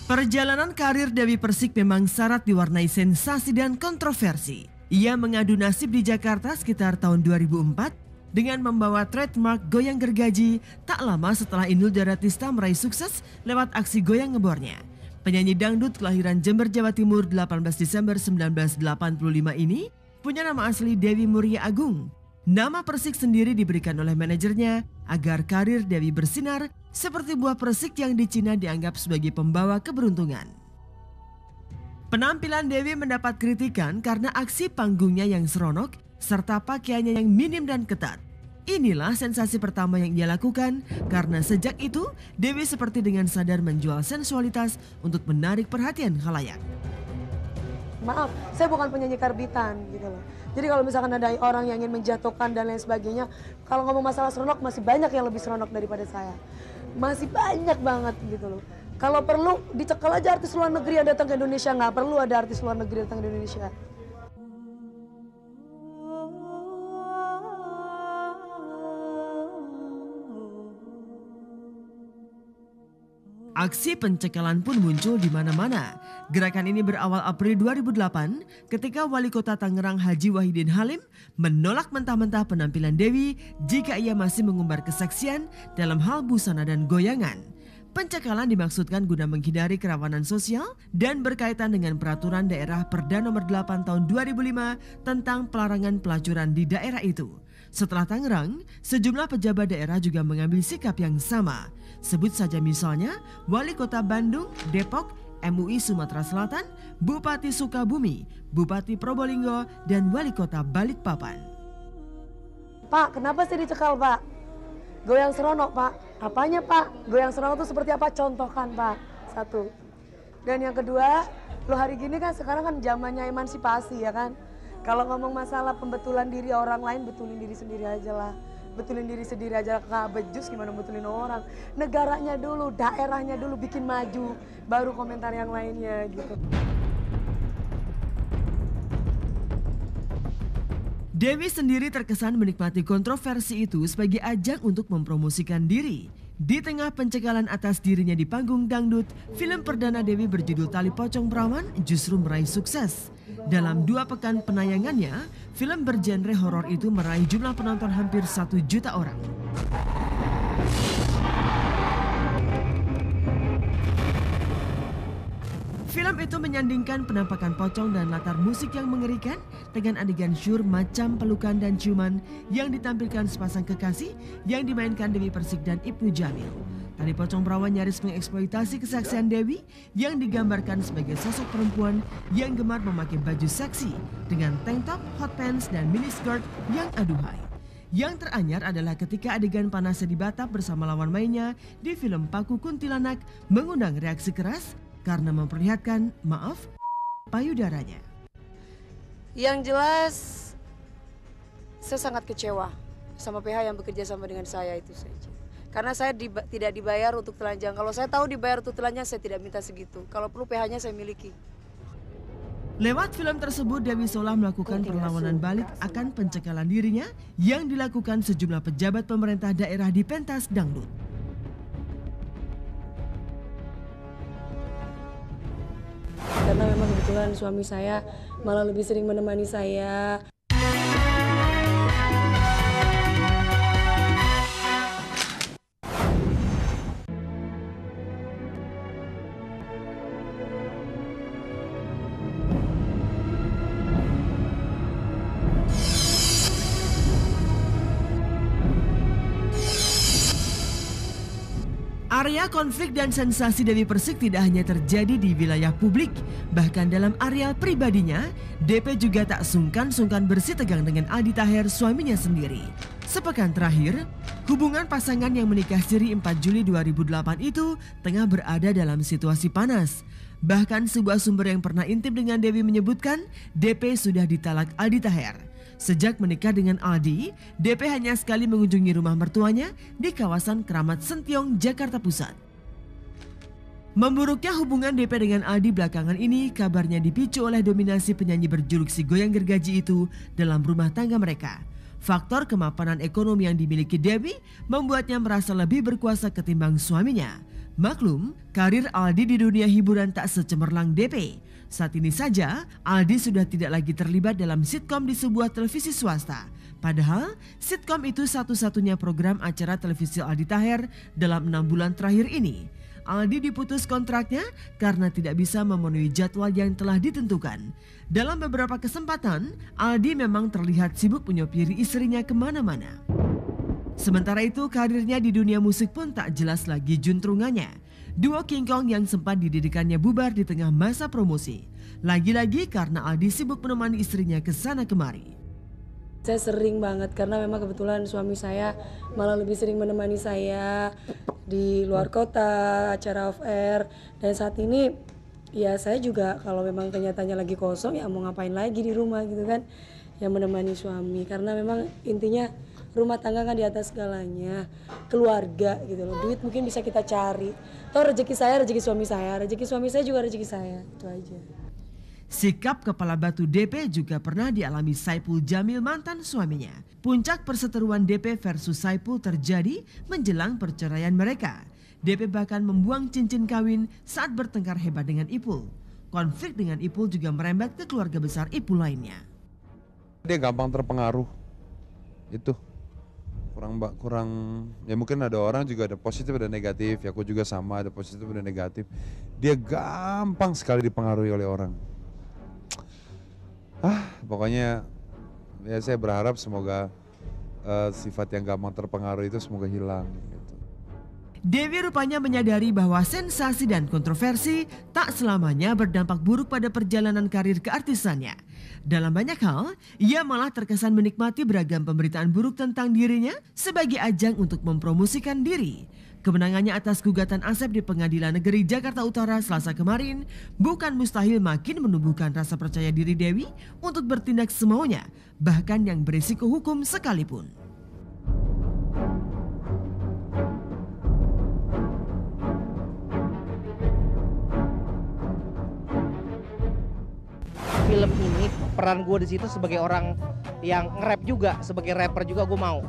Perjalanan karir Dewi Persik memang syarat diwarnai sensasi dan kontroversi. Ia mengadu nasib di Jakarta sekitar tahun 2004 dengan membawa trademark goyang gergaji tak lama setelah Inul Daratista meraih sukses lewat aksi goyang ngebornya. Penyanyi dangdut kelahiran Jember, Jawa Timur 18 Desember 1985 ini punya nama asli Dewi Muria Agung. Nama Persik sendiri diberikan oleh manajernya agar karir Dewi bersinar seperti buah persik yang di Cina dianggap sebagai pembawa keberuntungan. Penampilan Dewi mendapat kritikan karena aksi panggungnya yang seronok serta pakaiannya yang minim dan ketat. Inilah sensasi pertama yang ia lakukan karena sejak itu Dewi seperti dengan sadar menjual sensualitas untuk menarik perhatian khalayak. Maaf, saya bukan penyanyi karbitan gitu loh. Jadi kalau misalkan ada orang yang ingin menjatuhkan dan lain sebagainya, kalau ngomong masalah seronok masih banyak yang lebih seronok daripada saya. Masih banyak banget gitu loh. Kalau perlu dicekal aja artis luar negeri yang datang ke Indonesia, nggak perlu ada artis luar negeri datang ke Indonesia. Aksi pencekalan pun muncul di mana-mana. Gerakan ini berawal April 2008 ketika Wali Kota Tangerang Haji Wahidin Halim menolak mentah-mentah penampilan Dewi jika ia masih mengumbar keseksian dalam hal busana dan goyangan. Pencekalan dimaksudkan guna menghindari kerawanan sosial dan berkaitan dengan peraturan daerah Perda nomor 8 tahun 2005 tentang pelarangan pelacuran di daerah itu. Setelah Tangerang, sejumlah pejabat daerah juga mengambil sikap yang sama. Sebut saja misalnya Wali Kota Bandung, Depok, MUI Sumatera Selatan, Bupati Sukabumi, Bupati Probolinggo, dan Wali Kota Balikpapan. Pak, kenapa sih dicekal, Pak? Goyang seronok, Pak. Apanya, Pak? Goyang seronok itu seperti apa? Contohkan, Pak. Satu. Dan yang kedua, lo hari gini kan sekarang kan zamannya emansipasi ya kan? Kalau ngomong masalah pembetulan diri orang lain, betulin diri sendiri aja lah. Betulin diri sendiri aja, nggak becus gimana betulin orang. Negaranya dulu, daerahnya dulu bikin maju, baru komentar yang lainnya gitu. Dewi sendiri terkesan menikmati kontroversi itu sebagai ajang untuk mempromosikan diri. Di tengah pencekalan atas dirinya di panggung dangdut, film perdana Dewi berjudul Tali Pocong Perawan justru meraih sukses. Dalam 2 pekan penayangannya, film bergenre horor itu meraih jumlah penonton hampir 1 juta orang. Film itu menyandingkan penampakan pocong dan latar musik yang mengerikan dengan adegan syur macam pelukan dan ciuman yang ditampilkan sepasang kekasih yang dimainkan Dewi Persik dan Ibnu Jamil. Tali Pocong Perawan nyaris mengeksploitasi kesaksian Dewi yang digambarkan sebagai sosok perempuan yang gemar memakai baju seksi dengan tank top, hot pants, dan miniskirt yang aduhai. Yang teranyar adalah ketika adegan panasnya di Batam bersama lawan mainnya di film Paku Kuntilanak mengundang reaksi keras karena memperlihatkan, maaf, payudaranya. Yang jelas, saya sangat kecewa sama PH yang bekerja sama dengan saya itu saja. Karena saya tidak dibayar untuk telanjang. Kalau saya tahu dibayar untuk telanjang, saya tidak minta segitu. Kalau perlu PH-nya saya miliki. Lewat film tersebut, Dewi seolah melakukan perlawanan balik akan pencekalan dirinya yang dilakukan sejumlah pejabat pemerintah daerah di pentas dangdut. Karena memang kebetulan suami saya malah lebih sering menemani saya. Area konflik dan sensasi Dewi Persik tidak hanya terjadi di wilayah publik, bahkan dalam areal pribadinya, DP juga tak sungkan-sungkan bersitegang dengan Aldi Taher, suaminya sendiri. Sepekan terakhir, hubungan pasangan yang menikah siri 4 Juli 2008 itu tengah berada dalam situasi panas. Bahkan sebuah sumber yang pernah intip dengan Dewi menyebutkan DP sudah ditalak Aldi Taher. Sejak menikah dengan Aldi, DP hanya sekali mengunjungi rumah mertuanya di kawasan Keramat Sentiong, Jakarta Pusat. Memburuknya hubungan DP dengan Aldi belakangan ini kabarnya dipicu oleh dominasi penyanyi berjuluk si goyang gergaji itu dalam rumah tangga mereka. Faktor kemapanan ekonomi yang dimiliki Dewi membuatnya merasa lebih berkuasa ketimbang suaminya. Maklum, karir Aldi di dunia hiburan tak secemerlang DP. Saat ini saja, Aldi sudah tidak lagi terlibat dalam sitkom di sebuah televisi swasta. Padahal, sitkom itu satu-satunya program acara televisi Aldi Taher dalam 6 bulan terakhir ini. Aldi diputus kontraknya karena tidak bisa memenuhi jadwal yang telah ditentukan. Dalam beberapa kesempatan, Aldi memang terlihat sibuk menyopiri istrinya kemana-mana. Sementara itu karirnya di dunia musik pun tak jelas lagi juntrungannya. Duo King Kong yang sempat didirikannya bubar di tengah masa promosi. Lagi-lagi karena Aldi sibuk menemani istrinya ke sana kemari. Saya sering banget karena memang kebetulan suami saya malah lebih sering menemani saya di luar kota, acara off air. Dan saat ini ya saya juga kalau memang kenyataannya lagi kosong ya mau ngapain lagi di rumah gitu kan. Ya menemani suami karena memang intinya rumah tangga kan di atas segalanya, keluarga gitu loh. Duit mungkin bisa kita cari. Toh rezeki saya, rezeki suami saya, rezeki suami saya juga rezeki saya. Itu aja. Sikap kepala batu DP juga pernah dialami Saipul Jamil mantan suaminya. Puncak perseteruan DP versus Saipul terjadi menjelang perceraian mereka. DP bahkan membuang cincin kawin saat bertengkar hebat dengan Ipul. Konflik dengan Ipul juga merembet ke keluarga besar Ipul lainnya. Dia gampang terpengaruh. Itu kurang ya mungkin ada orang juga ada positif ada negatif, ya aku juga sama ada positif ada negatif. Dia gampang sekali dipengaruhi oleh orang. Pokoknya ya saya berharap semoga sifat yang gampang terpengaruh itu semoga hilang gitu. Dewi rupanya menyadari bahwa sensasi dan kontroversi tak selamanya berdampak buruk pada perjalanan karir keartisannya. Dalam banyak hal, ia malah terkesan menikmati beragam pemberitaan buruk tentang dirinya sebagai ajang untuk mempromosikan diri. Kemenangannya atas gugatan Asep di Pengadilan Negeri Jakarta Utara Selasa kemarin bukan mustahil makin menumbuhkan rasa percaya diri Dewi untuk bertindak semaunya, bahkan yang berisiko hukum sekalipun. Film ini peran gue di situ sebagai orang yang nge-rap juga, sebagai rapper juga gue mau.